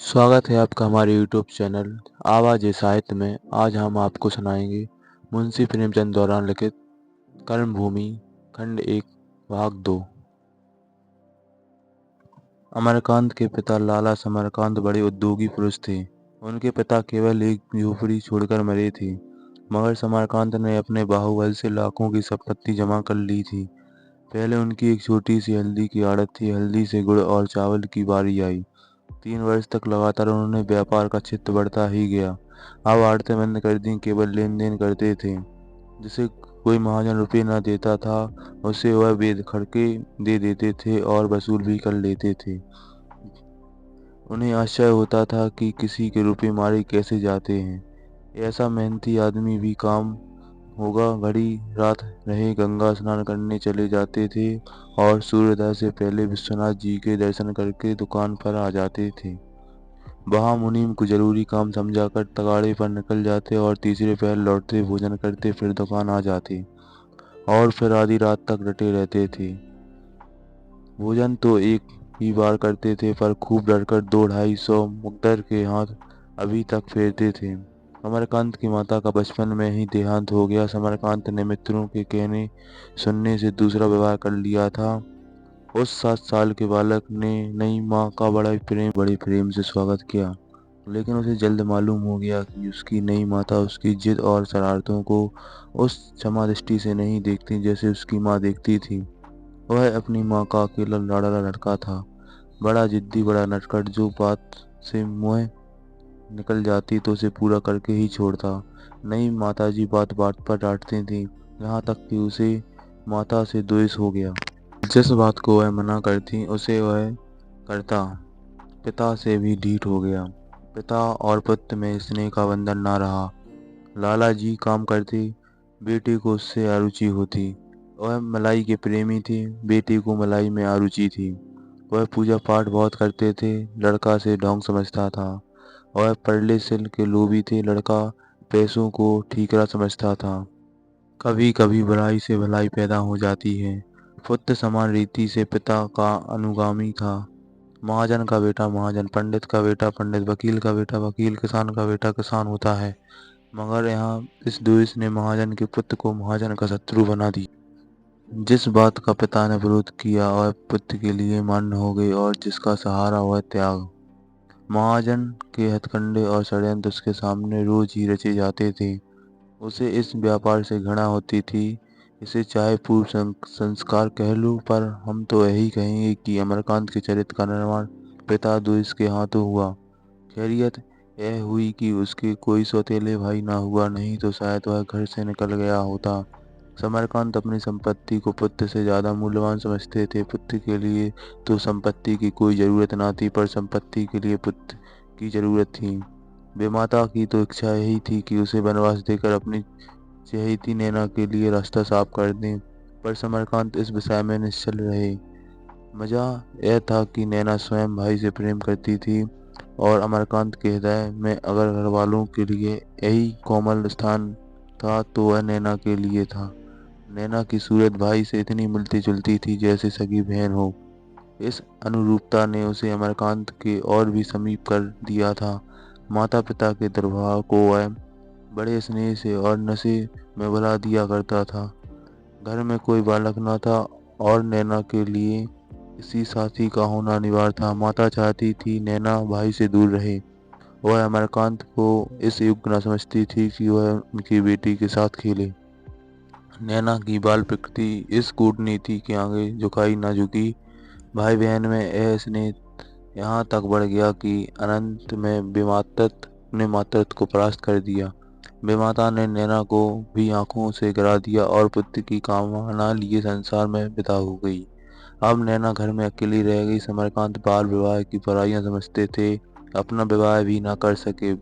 स्वागत है आपका हमारे यूट्यूब चैनल आवाज़ साहित्य में। आज हम आपको सुनाएंगे मुंशी प्रेमचंद द्वारा लिखित कर्मभूमि खंड 1 भाग 2। अमरकांत के पिता लाला समरकांत बड़े उद्योगी पुरुष थे। उनके पिता केवल एक झोपड़ी छोड़कर मरे थे, मगर समरकांत ने अपने बाहुबल से लाखों की संपत्ति जमा कर ली थी। पहले उनकी एक छोटी सी हल्दी की आड़त थी। हल्दी से गुड़ और चावल की बारी आई। 3 वर्ष तक लगातार उन्होंने व्यापार का क्षेत्र बढ़ता ही गया। अब आड़तें बंद कर दी, केवल लेन देन करते थे। जिसे कोई महाजन रुपये न देता था, उसे वह बेदखड़के दे देते थे और वसूल भी कर लेते थे। उन्हें आश्चर्य होता था कि किसी के रुपये मारे कैसे जाते हैं। ऐसा मेहनती आदमी भी काम होगा। घड़ी रात रहे गंगा स्नान करने चले जाते थे और सूर्योदय से पहले विश्वनाथ जी के दर्शन करके दुकान पर आ जाते थे। वहाँ मुनीम को जरूरी काम समझाकर तगाड़े पर निकल जाते और तीसरे पहर लौटते, भोजन करते, फिर दुकान आ जाते और फिर आधी रात तक डटे रहते थे। भोजन तो एक ही बार करते थे, पर खूब डरकर 200-250 मुकद्दर के हाथ अभी तक फेरते थे। समरकांत की माता का बचपन में ही देहांत हो गया। समरकांत ने मित्रों के कहने सुनने से दूसरा विवाह कर लिया था। उस 7 साल के बालक ने नई माँ का बड़े प्रेम से स्वागत किया, लेकिन उसे जल्द मालूम हो गया कि उसकी नई माता उसकी जिद और शरारतों को उस क्षमा दृष्टि से नहीं देखती जैसे उसकी माँ देखती थी। वह अपनी माँ का अकेला लाडला लड़का था, बड़ा जिद्दी, बड़ा नटखट, जो बात से मुँह निकल जाती तो उसे पूरा करके ही छोड़ता। नई माताजी बात बात पर डांटती थी, यहाँ तक कि उसे माता से द्वेष हो गया। जिस बात को वह मना करती उसे वह करता। पिता से भी ढीठ हो गया। पिता और पुत्र में स्नेह का बंधन ना रहा। लाला जी काम करते, बेटे को उससे अरुचि होती। वह मलाई के प्रेमी थे, बेटे को मलाई में अरुचि थी। वह पूजा पाठ बहुत करते थे, लड़का से ढोंग समझता था। वह परले सिल के लोभी थे, लड़का पैसों को ठीकरा समझता था। कभी कभी बुराई से भलाई पैदा हो जाती है। पुत्र समान रीति से पिता का अनुगामी था। महाजन का बेटा महाजन, पंडित का बेटा पंडित, वकील का बेटा वकील, किसान का बेटा किसान होता है। मगर यहाँ इस द्वेष ने महाजन के पुत्र को महाजन का शत्रु बना दिया। जिस बात का पिता ने विरोध किया वह पुत्र के लिए मान्य हो गई, और जिसका सहारा वह त्याग। महाजन के हथकंडे और षड्यंत्र उसके सामने रोज ही रचे जाते थे। उसे इस व्यापार से घृणा होती थी। इसे चाहे पूर्व संस्कार कह लो, पर हम तो यही कहेंगे कि अमरकांत के चरित्र का निर्माण पिता द्वेष के हाथों हुआ। खैरियत यह हुई कि उसके कोई सौतेले भाई ना हुआ, नहीं तो शायद वह घर से निकल गया होता। समरकांत अपनी संपत्ति को पुत्र से ज्यादा मूल्यवान समझते थे। पुत्र के लिए तो संपत्ति की कोई जरूरत ना थी, पर संपत्ति के लिए पुत्र की जरूरत थी। बेमाता की तो इच्छा यही थी कि उसे वनवास देकर अपनी चहेती नैना के लिए रास्ता साफ कर दें, पर समरकांत इस विषय में निश्चल रहे। मजा यह था कि नैना स्वयं भाई से प्रेम करती थी, और अमरकांत के हृदय में अगर घर वालों के लिए यही कोमल स्थान था तो वह नैना के लिए था। नैना की सूरत भाई से इतनी मिलती जुलती थी जैसे सगी बहन हो। इस अनुरूपता ने उसे अमरकांत के और भी समीप कर दिया था। माता पिता के दुर्भाव को वह बड़े स्नेह से और नशे में भुला दिया करता था। घर में कोई बालक न था, और नैना के लिए किसी साथी का होना अनिवार्य था। माता चाहती थी नैना भाई से दूर रहे। वह अमरकांत को इस योग्य न समझती थी कि वह उनकी बेटी के साथ खेले। नैना की बाल प्रकृति इस कूटनीति के आगे झुकाई न झुकी। भाई बहन में यह स्नेह यहाँ तक बढ़ गया कि अनंत में बेमातृत्व ने मातृत्व को परास्त कर दिया। बेमाता ने नैना को भी आंखों से गिरा दिया और पुत्र की कामना लिए संसार में विदा हो गई। अब नैना घर में अकेली रह गई। समरकांत बाल विवाह की बुराइयां समझते थे, अपना विवाह भी ना कर सके।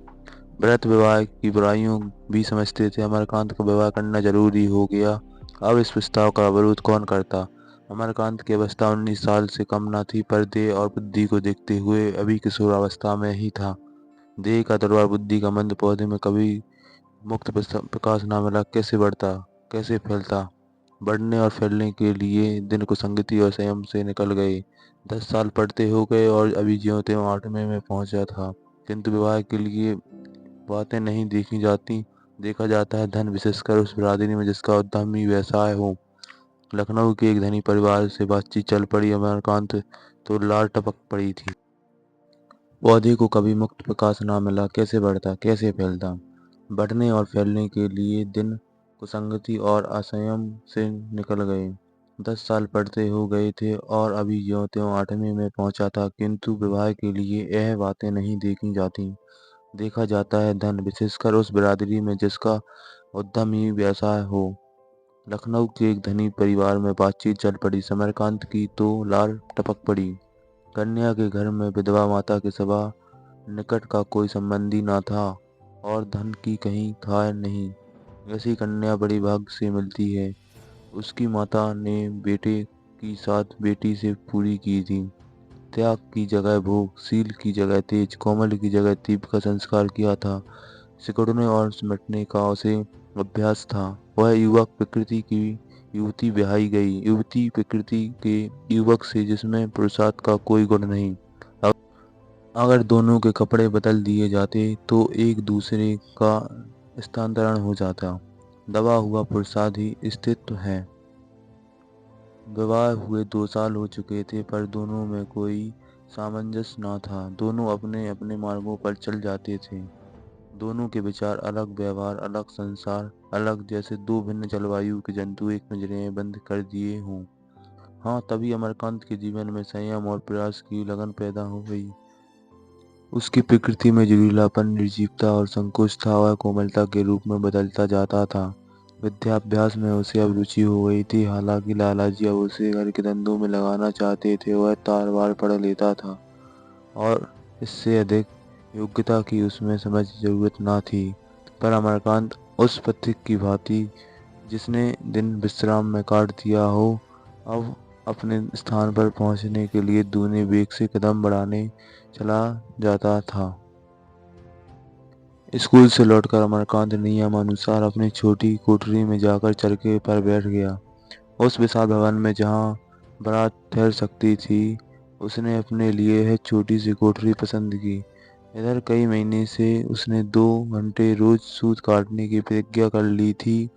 व्रत विवाह की बुराइयों भी समझते थे। अमरकांत का विवाह करना जरूरी हो गया। अब इस प्रस्ताव का विरोध कौन करता। अमरकांत की अवस्था 19 साल से कम न थी, पर देह और बुद्धि को देखते हुए अभी किशोरावस्था में ही था। देह का दरबार बुद्धि का मंद, पौधे में कभी मुक्त प्रकाश न मिला कैसे बढ़ता, कैसे फैलता। बढ़ने और फैलने के लिए दिन को संगति और संयम से निकल गए। 10 साल पढ़ते हो गए और अभी ज्यों-त्यों 8वें में पहुंचा था, किंतु विवाह के लिए बातें नहीं देखी जाती। देखा जाता है धन, विशेषकर उस बिरादरी में जिसका उद्यमी व्यवसाय हो। लखनऊ के एक धनी परिवार से बातचीत चल पड़ी। अमरकांत तो लार टपक पड़ी थी। पौधे को कभी मुक्त प्रकाश ना मिला, कैसे बढ़ता, कैसे फैलता। बढ़ने और फैलने के लिए दिन कुसंगति और असंयम से निकल गए। 10 साल पढ़ते हो गए थे और अभी ज्यों-त्यों 8वें में पहुंचा था, किंतु विवाह के लिए यह बातें नहीं देखी जाती। देखा जाता है धन, विशेषकर उस बिरादरी में जिसका उद्यम ही व्यवसाय हो। लखनऊ के एक धनी परिवार में बातचीत चल पड़ी। समरकांत की तो लार टपक पड़ी। कन्या के घर में विधवा माता के सिवा निकट का कोई संबंधी न था और धन की कहीं खाए नहीं। ऐसी कन्या बड़ी भाग्य से मिलती है। उसकी माता ने बेटे की साथ बेटी से पूरी की थी। त्याग की जगह भोग, शील की जगह तेज, कोमल की जगह तीव्र का संस्कार किया था। सिकुड़ने और सिमटने का उसे अभ्यास था। वह युवक प्रकृति की युवती ब्याही गई, युवती प्रकृति के युवक से जिसमें पुरुषार्थ का कोई गुण नहीं। अगर दोनों के कपड़े बदल दिए जाते तो एक दूसरे का स्थानांतरण हो जाता। दबा हुआ पुरुषार्थ ही अस्तित्व है। विवाह हुए 2 साल हो चुके थे, पर दोनों में कोई सामंजस्य न था। दोनों अपने अपने मार्गों पर चल जाते थे। दोनों के विचार अलग, व्यवहार अलग, संसार अलग, जैसे दो भिन्न जलवायु के जंतु एक पिंजरे में बंद कर दिए हों। हाँ, तभी अमरकांत के जीवन में संयम और प्रयास की लगन पैदा हो गई। उसकी प्रकृति में जहरीलापन, निर्जीवता और संकोच था। वह कोमलता के रूप में बदलता जाता था। विद्याभ्यास में उसे अब रुचि हो गई थी। हालांकि लालाजी अब उसे घर के धंधों में लगाना चाहते थे। वह तार बार पढ़ लेता था और इससे अधिक योग्यता की उसमें समझ जरूरत न थी। पर अमरकांत उस पथिक की भांति जिसने दिन विश्राम में काट दिया हो, अब अपने स्थान पर पहुंचने के लिए दूने वेग से कदम बढ़ाने चला जाता था। स्कूल से लौटकर अमरकांत नियमानुसार अपनी छोटी कोठरी में जाकर चरखे पर बैठ गया। उस विशाल भवन में जहाँ बारात ठहर सकती थी, उसने अपने लिए यह छोटी सी कोठरी पसंद की। इधर कई महीने से उसने 2 घंटे रोज सूत काटने की प्रतिज्ञा कर ली थी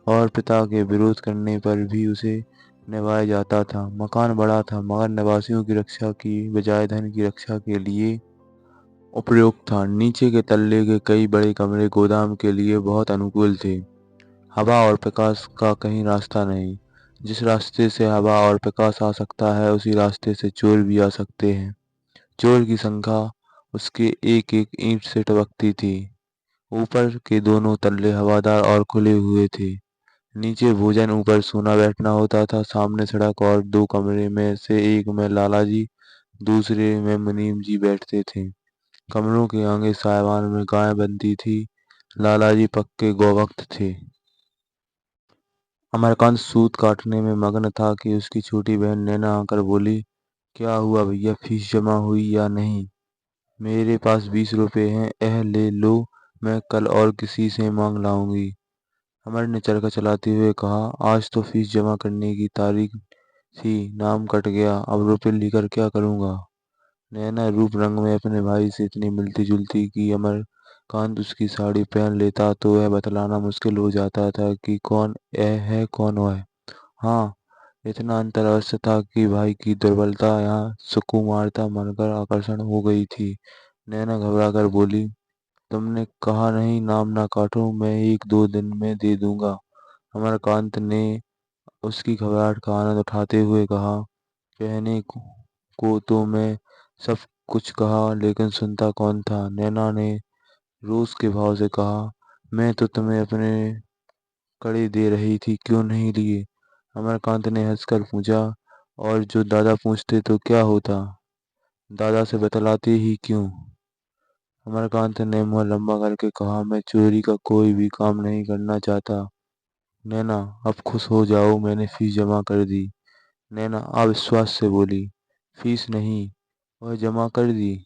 और पिता के विरोध करने पर भी उसे निभाया जाता था। मकान बड़ा था, मगर निवासियों की रक्षा की बजाय धन की रक्षा के लिए उपयुक्त था। नीचे के तल्ले के कई बड़े कमरे गोदाम के लिए बहुत अनुकूल थे। हवा और प्रकाश का कहीं रास्ता नहीं। जिस रास्ते से हवा और प्रकाश आ सकता है, उसी रास्ते से चोर भी आ सकते हैं। चोर की संख्या उसके एक एक ईंट से टपकती थी। ऊपर के दोनों तल्ले हवादार और खुले हुए थे। नीचे भोजन, ऊपर सोना बैठना होता था। सामने सड़क और 2 कमरे में से एक में लालाजी, दूसरे में मुनीम जी बैठते थे। कमरों के आगे साइवान में गाय बनती थी। लालाजी पक्के गौभक्त थे। अमरकांत सूत काटने में मग्न था कि उसकी छोटी बहन नैना आकर बोली, क्या हुआ भैया, फीस जमा हुई या नहीं? मेरे पास 20 रुपए हैं, यह ले लो, मैं कल और किसी से मांग लाऊंगी। अमर ने चरखा चलाते हुए कहा, आज तो फीस जमा करने की तारीख थी, नाम कट गया, अब रुपए लेकर क्या करूंगा। नैना रूप रंग में अपने भाई से इतनी मिलती जुलती कि अमरकांत उसकी साड़ी पहन लेता तो वह बतलाना मुश्किल हो जाता था कि कौन यह है, कौन वह। हाँ, इतना अंतर अवश्य था कि भाई की दुर्बलता यहाँ सुकुमारता मानकर आकर्षण हो गई थी। नैना घबरा कर बोली, तुमने कहा नहीं नाम ना काटो, मैं 1-2 दिन में दे दूंगा। अमरकांत ने उसकी घबराहट का आनंद उठाते हुए कहा, कहने को तो मैं सब कुछ कहा, लेकिन सुनता कौन था। नैना ने रोष के भाव से कहा, मैं तो तुम्हें अपने कड़े दे रही थी, क्यों नहीं लिए? अमरकांत ने हंसकर पूछा, और जो दादा पूछते तो क्या होता, दादा से बतलाते ही क्यों? अमरकांत ने मुंह लंबा करके कहा, मैं चोरी का कोई भी काम नहीं करना चाहता। नैना, अब खुश हो जाओ, मैंने फीस जमा कर दी। नैना अविश्वास से बोली, फीस नहीं, वह जमा कर दी?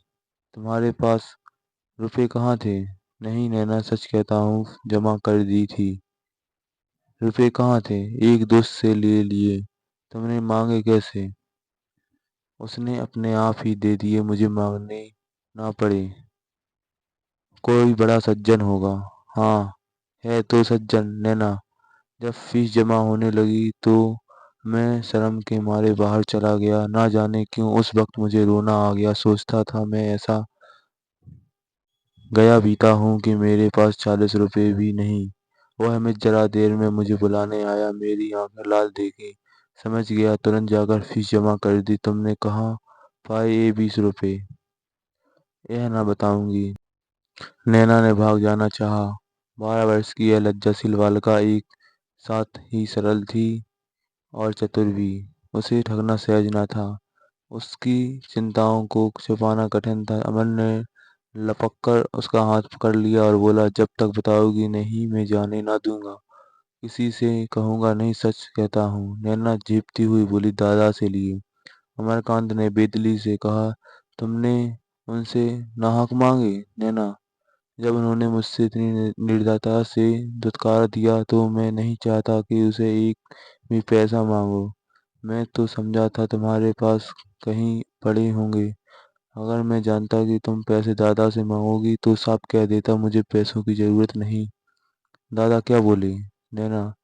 तुम्हारे पास रुपए कहाँ थे? नहीं नैना, सच कहता हूँ, जमा कर दी थी। रुपए कहाँ थे? एक दोस्त से ले लिए। तुमने मांगे कैसे? उसने अपने आप ही दे दिए, मुझे मांगने ना पड़े। कोई बड़ा सज्जन होगा। हाँ, है तो सज्जन नैना। जब फीस जमा होने लगी तो मैं शर्म के मारे बाहर चला गया। ना जाने क्यों उस वक्त मुझे रोना आ गया। सोचता था मैं ऐसा गया बीता हूँ कि मेरे पास 40 रुपए भी नहीं। वह हामिद जरा देर में मुझे बुलाने आया। मेरी आंखें लाल देखी। समझ गया, तुरंत जाकर फीस जमा कर दी। तुमने कहाँ पाए ये 20 रुपए? यह ना बताऊंगी। नैना ने भाग जाना चाहा। 12 वर्ष की यह लज्जाशील बालिका एक साथ ही सरल थी और चतुर भी। उसे ठगना सहज न था। उसकी चिंताओं को छुपाना कठिन था। अमन ने लपक कर उसका हाथ पकड़ लिया और बोला, जब तक बताओगी नहीं मैं जाने ना दूंगा। किसी से कहूंगा नहीं, सच कहता हूँ। नैना झेपती हुई बोली, दादा से लिए। अमरकांत ने बेदली से कहा, तुमने उनसे नाहक मांगे? नैना, जब उन्होंने मुझसे इतनी निर्दयता से दुत्कार दिया तो मैं नहीं चाहता कि उसे एक भी पैसा मांगो। मैं तो समझा था तुम्हारे पास कहीं पड़े होंगे। अगर मैं जानता कि तुम पैसे दादा से मांगोगी तो साफ कह देता, मुझे पैसों की जरूरत नहीं। दादा क्या बोले? नैना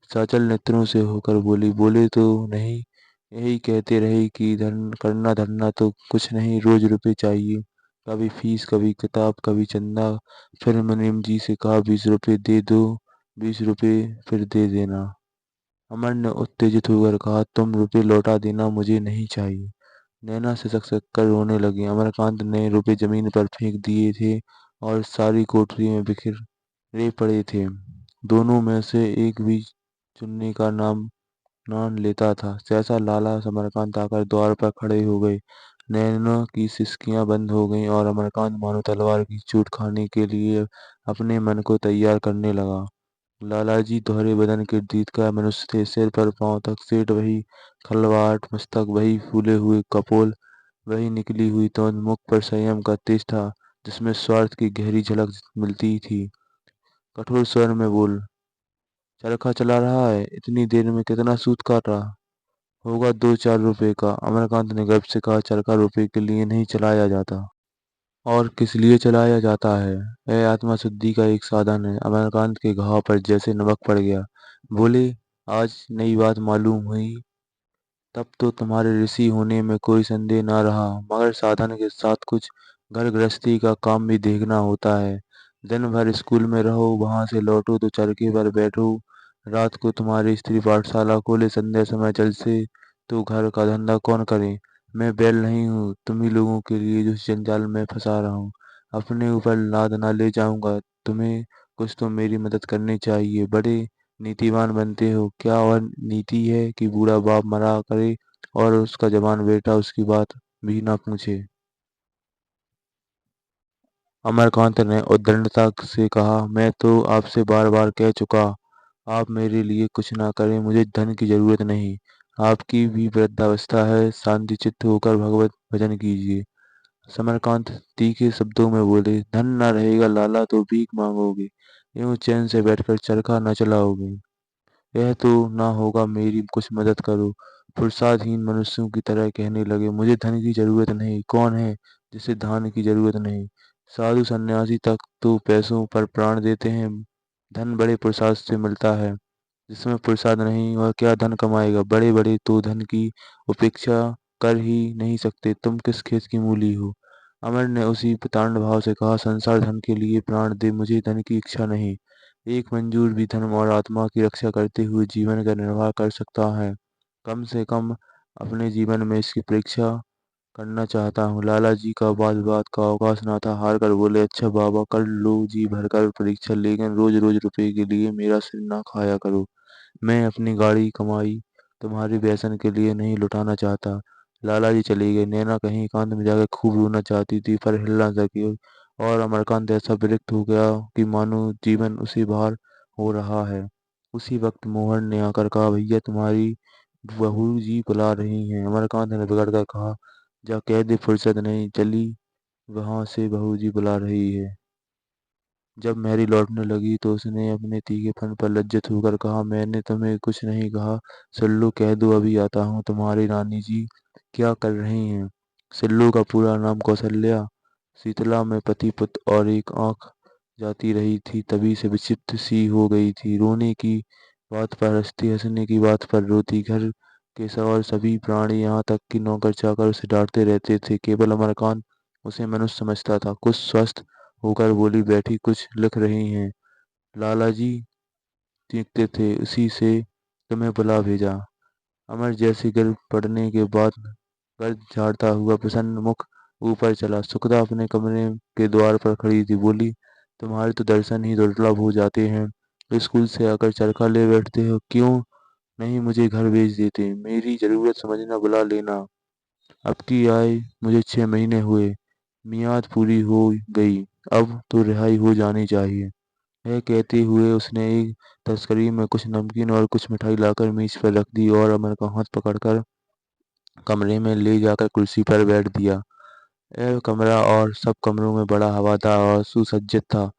साचल नेत्रों से होकर बोली, बोले तो नहीं, यही कहते रहे कि धन करना धरना तो कुछ नहीं, रोज रुपए चाहिए। कभी फीस, कभी किताब, कभी चंदा। फिर मुनीम जी से कहा, 20 रुपए दे दो। 20 रुपए फिर दे देना। अमर ने उत्तेजित होकर कहा, तुम रुपए लौटा देना, मुझे नहीं चाहिए। नैना सिसक सिसक कर रोने लगी। अमरकांत ने रुपए जमीन पर फेंक दिए थे और सारी कोठरी में बिखरे पड़े थे। दोनों में से एक भी चुन्नी का नाम नाम लेता था। सहसा लाला अमरकांत आकर द्वार पर खड़े हो गए। नैना की सिसकियां बंद हो गईं और अमरकांत मानो तलवार की चोट खाने के लिए अपने मन को तैयार करने लगा। लालाजी दोहरे बदन के दीर्घकाय मनुष्य थे। सिर पर पांव तक सेठ वही खलवाट, मस्तक वही फूले हुए कपोल, वही निकली हुई तोंद। मुख पर संयम का तेज था जिसमें स्वार्थ की गहरी झलक मिलती थी। कठोर स्वर में बोल, चरखा चला रहा है? इतनी देर में कितना सूत काटा? होगा 2-4 रुपए का। अमरकांत ने गर्व से कहा, चरखा रुपए के लिए नहीं चलाया जाता। और किस लिए चलाया जाता है? यह आत्मा शुद्धि का एक साधन है। अमरकांत के घाव पर जैसे नमक पड़ गया। बोले, आज नई बात मालूम हुई। तब तो तुम्हारे ऋषि होने में कोई संदेह न रहा, मगर साधन के साथ कुछ घर गृहस्थी का काम भी देखना होता है। दिन भर स्कूल में रहो, वहां से लौटो तो चरखे पर बैठो। रात को तुम्हारी स्त्री पाठशाला खोले, संध्या समय जल से तो घर का धंधा कौन करे? मैं बैल नहीं हूँ तुम्ही लोगों के लिए जो जंजाल में फंसा रहा हूँ। अपने ऊपर लाद ना ले जाऊंगा। तुम्हें कुछ तो मेरी मदद करनी चाहिए। बड़े नीतिवान बनते हो। क्या वह नीति है कि बूढ़ा बाप मरा करे और उसका जवान बेटा उसकी बात भी ना पूछे? अमरकांत ने उद्दंडता से कहा, मैं तो आपसे बार बार कह चुका, आप मेरे लिए कुछ ना करें। मुझे धन की जरूरत नहीं। आपकी भी वृद्धावस्था है, शांति चित्त होकर भगवत भजन कीजिए। समरकांत तीखे शब्दों में बोले, धन न रहेगा लाला तो भीख मांगोगे, यूं चैन से बैठकर चरखा न चलाओगे। यह तो ना होगा, मेरी कुछ मदद करो। फुर्सतहीन मनुष्यों की तरह कहने लगे, मुझे धन की जरूरत नहीं। कौन है जिसे धन की जरूरत नहीं? साधु सन्यासी तक तो पैसों पर प्राण देते हैं। धन बड़े पुरुषार्थ से मिलता है। जिसमें पुरुषार्थ नहीं वह क्या धन कमाएगा? बड़े बड़े तो धन की उपेक्षा कर ही नहीं सकते। तुम किस खेत की मूली हो? अमर ने उसी प्रताड़ भाव से कहा, संसार धन के लिए प्राण दे, मुझे धन की इच्छा नहीं। एक मंजूर भी धर्म और आत्मा की रक्षा करते हुए जीवन का निर्वाह कर सकता है। कम से कम अपने जीवन में इसकी परीक्षा करना चाहता हूँ। लाला जी का बात बात का अवकाश न था। हार कर बोले, अच्छा बाबा, कर लो जी भरकर परीक्षा, लेकिन रोज रोज रुपए के लिए मेरा सिर ना खाया करो। मैं अपनी गाड़ी कमाई तुम्हारे व्यसन के लिए नहीं लुटाना चाहता। लाला जी चले गए। नैना कहीं एकांत में जाकर खूब रोना चाहती थी पर हिल ना सकी। और अमरकांत ऐसा विरक्त हो गया कि मानो जीवन उसे भार हो रहा है। उसी वक्त मोहन ने आकर कहा, भैया तुम्हारी बहू जी बुला रही हैं। अमरकांत ने बिगड़ कर कहा, जा कह दे फुर्सत नहीं, चली वहां से बहू जी बुला रही है। जब मैरी लौटने लगी तो उसने अपने तीखेपन पर लज्जित होकर कहा, मैंने तुम्हें कुछ नहीं कहा। सुन लो, कह दो अभी आता हूँ। तुम्हारी रानी जी क्या कर रही हैं? सिल्लू का पूरा नाम कौशल्या शीतला में पति पुत्र और एक आंख जाती रही थी, तभी से विचित्र सी हो गई थी। रोने की बात पर हंसती, हंसने की बात पर रोती। घर के और सभी प्राणी, यहाँ तक कि नौकर चाकर, उसे डांटते रहते थे। केवल अमरकांत उसे मनुष्य समझता था। कुछ स्वस्थ होकर बोली, बैठी कुछ लिख रही हैं? लाला जी चीखते थे, उसी से तुम्हें बुला भेजा। अमर जैसे गिर पड़ने के बाद गर्द झाड़ता हुआ प्रसन्न मुख ऊपर चला। सुखदा अपने कमरे के द्वार पर खड़ी थी, बोली, तुम्हारे तो दर्शन ही दुर्लभ हो जाते हैं। स्कूल से आकर चरखा ले बैठते हो, क्यों नहीं मुझे घर भेज देते? मेरी जरूरत समझना, बुला लेना। अब की आए मुझे 6 महीने हुए, मियाद पूरी हो गई, अब तो रिहाई हो जानी चाहिए। यह कहते हुए उसने एक तस्करी में कुछ नमकीन और कुछ मिठाई लाकर मेज पर रख दी और अमर का हाथ पकड़कर कमरे में ले जाकर कुर्सी पर बैठ दिया। यह कमरा और सब कमरों में बड़ा हवादार और सुसज्जित था।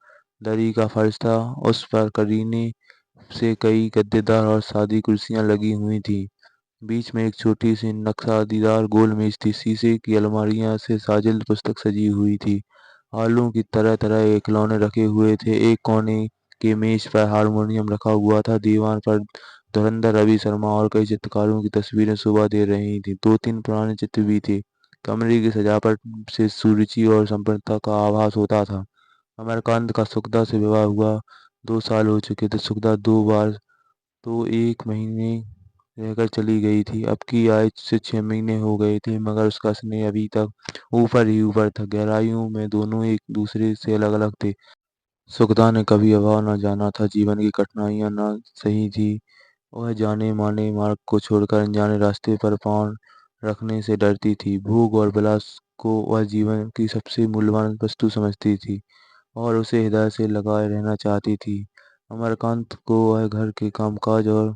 दरी का फर्श था, उस पर करीने से कई गद्देदार और सादी कुर्सियां लगी हुई थीं। बीच में एक छोटी सी नक्शादीदार गोल मेज थी। शीशे की अलमारियां से साजिल पुस्तक सजी हुई थी। आलू की तरह तरह के खिलौने रखे हुए थे। एक कोने के मेज पर हारमोनियम रखा हुआ था। दीवार पर धुरंधर रवि शर्मा और कई चित्रकारों की तस्वीरें शोभा दे रही थीं। दो तीन पुराने चित्र भी थे। कमरे की सजावट से सुरुचि और संपन्नता का आभास होता था। अमरकांत का सुखदा से विवाह हुआ 2 साल हो चुके थे। सुखदा 2 बार तो 1 महीने रहकर चली गई थी। अब की आय से 6 महीने हो गए थे, मगर उसका स्नेह अभी तक ऊपर ही ऊपर था। गहराइयों में दोनों एक दूसरे से अलग अलग थे। सुखदा ने कभी अभाव न जाना था, जीवन की कठिनाइयां न सही थी। वह जाने माने मार्ग को छोड़कर अनजाने रास्ते पर पांव रखने से डरती थी। भोग और विलास को वह जीवन की सबसे मूल्यवान वस्तु समझती थी और उसे हृदय से लगाए रहना चाहती थी। अमरकांत को वह घर के कामकाज और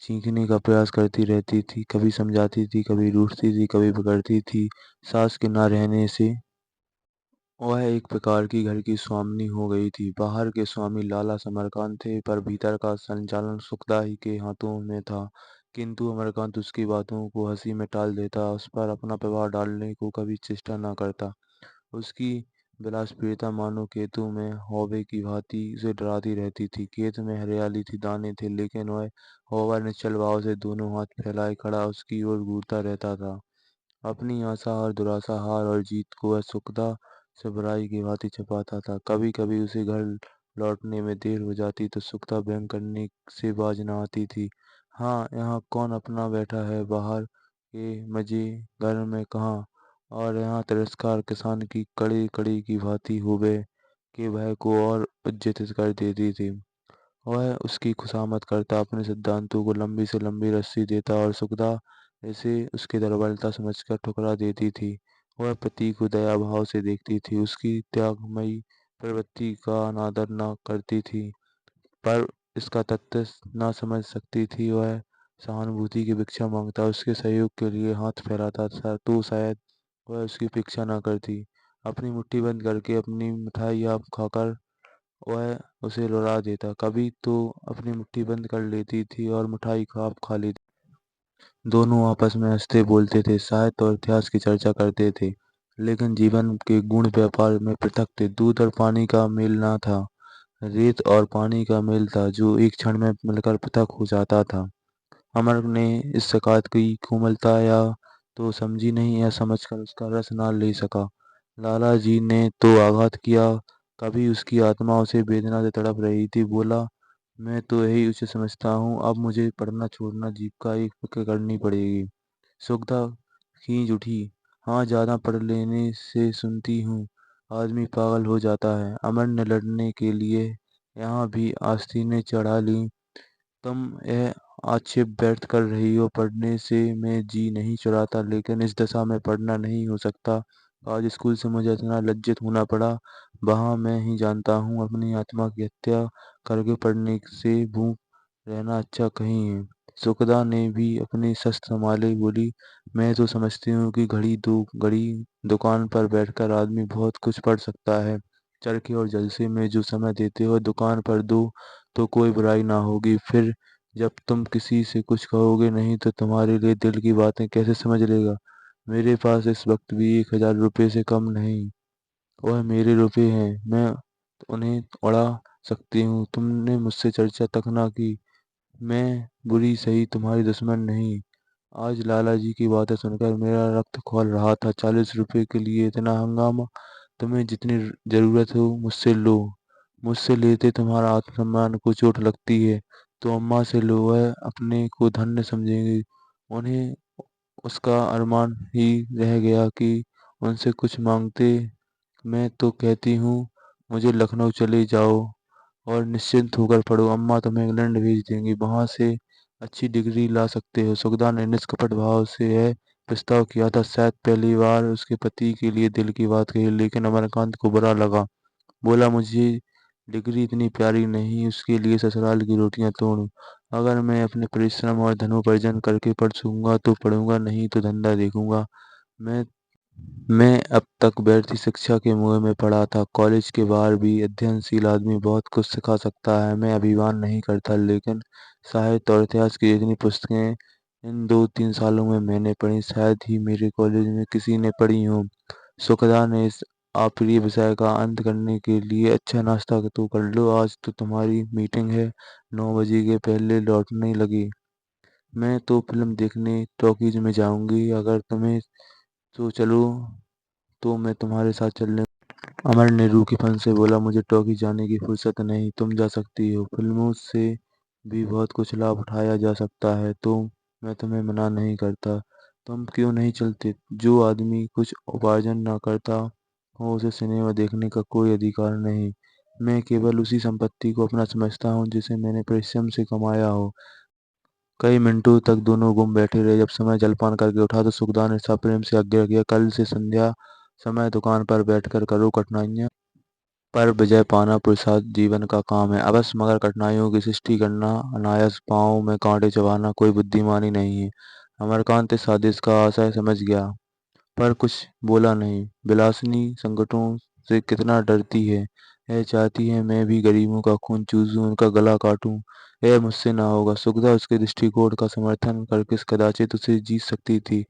सीखने का प्रयास करती रहती थी। कभी समझाती थी, कभी रूठती थी, कभी बिगड़ती थी। सास के न रहने से वह एक प्रकार की घर की स्वामिनी हो गई थी। बाहर के स्वामी लाला समरकांत थे, पर भीतर का संचालन सुखदा ही के हाथों में था। किंतु अमरकांत उसकी बातों को हंसी में टाल देता, उस पर अपना प्रभाव डालने को कभी चेष्टा न करता। उसकी विलासप्रियता मानो खेतों में हौवे की भांति उसे डराती रहती थी। खेत में हरियाली थी, दाने थे, लेकिन वह हौवा निश्चल भाव से दोनों हाथ फैलाए खड़ा उसकी ओर घूरता रहता था। अपनी आशा और दुराशा, हार और जीत को वह सुखदा से बुराई की भांति छिपाता था। कभी कभी उसे घर लौटने में देर हो जाती तो सुखदा व्यंग करने से बाज न आती थी। हाँ, यहाँ कौन अपना बैठा है, बाहर के मजे घर में कहाँ। और यहाँ तिरस्कार किसान की कड़ी कड़ी की भांति हुए के भय को और उज्जीत कर देती थी। वह उसकी खुशामद करता, अपने सिद्धांतों को लंबी से लंबी रस्सी देता, और सुखदा इसे उसकी दुर्बलता समझकर ठुकरा देती थी। वह पति को दया भाव से देखती थी, उसकी त्यागमयी प्रवृत्ति का अनादर न करती थी, पर इसका तथ्य न समझ सकती थी। वह सहानुभूति की भिक्षा मांगता, उसके सहयोग के लिए हाथ फैलाता था, तो शायद वह उसकी अपेक्षा न करती। अपनी मुट्ठी बंद करके अपनी मिठाई आप खाकर वह उसे रुला देता। कभी तो अपनी मुट्ठी बंद कर लेती थी और मिठाई आप खा लेती। दोनों आपस में हंसते बोलते थे, साहित्य और इतिहास की चर्चा करते थे, लेकिन जीवन के गुण व्यापार में पृथक थे। दूध और पानी का मेल ना था, रेत और पानी का मेल था, जो एक क्षण में मिलकर पृथक हो जाता था। अमर ने इस शिकायत की कोमलता या तो समझी नहीं, या समझकर उसका रस ना ले सका। लाला जी ने तो आघात किया। कभी उसकी आत्मा उसे वेदना से तड़प रही थी, बोला, मैं तो यही उचित समझता हूँ, अब मुझे पढ़ना छोड़ना जीविका एक फिक्र करनी पड़ेगी। सुगधा खींच उठी, हाँ, ज्यादा पढ़ लेने से सुनती हूँ आदमी पागल हो जाता है। अमर ने लड़ने के लिए यहाँ भी आस्तीनें चढ़ा ली। तुम यह आक्षेप व्यर्थ कर रही हो, पढ़ने से मैं जी नहीं चुराता, लेकिन इस दशा में पढ़ना नहीं हो सकता। आज स्कूल से मुझे इतना लज्जित होना पड़ा, वहाँ मैं ही जानता हूँ अपनी आत्मा की हत्या करके पढ़ने से भूख रहना अच्छा कहीं है। सुखदा ने भी अपने शस्त्र संभाले, बोली, मैं तो समझती हूँ कि घड़ी दुकान पर बैठकर आदमी बहुत कुछ पढ़ सकता है। चरखे और जलसे में जो समय देते हो दुकान पर दो, तो कोई बुराई ना होगी। फिर जब तुम किसी से कुछ कहोगे नहीं तो तुम्हारे लिए दिल की बातें कैसे समझ लेगा? मेरे पास इस वक्त भी 1,000 रुपये से कम नहीं। वह मेरे रुपए हैं, मैं उन्हें उड़ा सकती हूँ। तुमने मुझसे चर्चा तक ना की। मैं बुरी सही तुम्हारी दुश्मन नहीं। आज लाला जी की बातें सुनकर मेरा रक्त खौल रहा था। 40 रुपए के लिए इतना हंगामा? तुम्हें जितनी जरूरत हो मुझसे लो। मुझसे लेते तुम्हारा आत्मसम्मान को चोट लगती है तो अम्मा से लो, वह अपने को धन्य समझेंगी। उन्हें उसका अरमान ही रह गया कि उनसे कुछ मांगते। मैं तो कहती हूँ मुझे लखनऊ चले जाओ और निश्चिंत होकर पढ़ो। अम्मा तुम्हें इंग्लैंड भेज देंगी, वहां से अच्छी डिग्री ला सकते हो। सुगदा ने निष्कपट भाव से यह प्रस्ताव किया था। शायद पहली बार उसके पति के लिए दिल की बात कही, लेकिन अमरकांत को बुरा लगा। बोला, मुझे डिग्री इतनी प्यारी नहीं उसके लिए ससुराल की रोटियां तोड़ूं। अगर मैं अपने परिश्रम और धनोपार्जन करके पढ़ सकूंगा तो पढ़ूंगा, नहीं तो धंधा देखूंगा। मैं मैं अब तक व्यर्थी शिक्षा के मुँह में पड़ा था। कॉलेज के बाहर भी अध्ययनशील आदमी बहुत कुछ सिखा सकता है। मैं अभिमान नहीं करता, लेकिन साहित्य और इतिहास की जितनी पुस्तकें इन 2-3 सालों में मैंने पढ़ी, शायद ही मेरे कॉलेज में किसी ने पढ़ी हो। सुखदा ने इस अप्रिय विषय का अंत करने के लिए, अच्छा नाश्ता तो कर लो, आज तो तुम्हारी मीटिंग है। 9 बजे के पहले लौटने लगे। मैं तो फिल्म देखने टॉकीज में जाऊंगी, अगर तुम्हें तो चलो तो मैं तुम्हारे साथ चलने। अमर ने रूखेपन से बोला, मुझे टॉकीज जाने की फुर्सत नहीं। तुम जा सकती हो, फिल्मों से भी बहुत कुछ लाभ उठाया जा सकता है, तो मैं तुम्हें मना नहीं करता। तुम क्यों नहीं चलते? जो आदमी कुछ उपार्जन ना करता हो उसे सिनेमा देखने का कोई अधिकार नहीं। मैं केवल उसी संपत्ति को अपना समझता हूँ जिसे मैंने परिश्रम से कमाया हो। कई मिनटों तक दोनों गुम बैठे रहे। जब समय जलपान करके उठा तो सुखदान ने सप्रेम से आज्ञा किया, कल से संध्या समय दुकान पर बैठकर करो कठिनाइयाँ पर विजय पाना पुरुषार्थ जीवन का काम है अवश्य, मगर कठिनाइयों की सृष्टि करना, अनायास पाँव में कांटे चबाना कोई बुद्धिमानी नहीं है। अमरकांत इस आदेश का आशय समझ गया, पर कुछ बोला नहीं। विलासिनी संकटों से कितना डरती है। यह चाहती है मैं भी गरीबों का खून चूसूं, उनका गला काटूं। यह मुझसे ना होगा। सुखदा उसके दृष्टिकोण का समर्थन करके कदाचित उसे जीत सकती थी।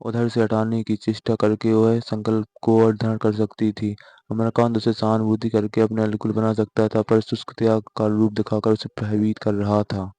उधर से हटाने की चेष्टा करके वह संकल्प को और दृढ़ कर सकती थी। अमरकांत उसे सहानुभूति करके अपने अनुकूल बना सकता था, पर शुष्क त्याग का रूप दिखाकर उसे भयभीत कर रहा था।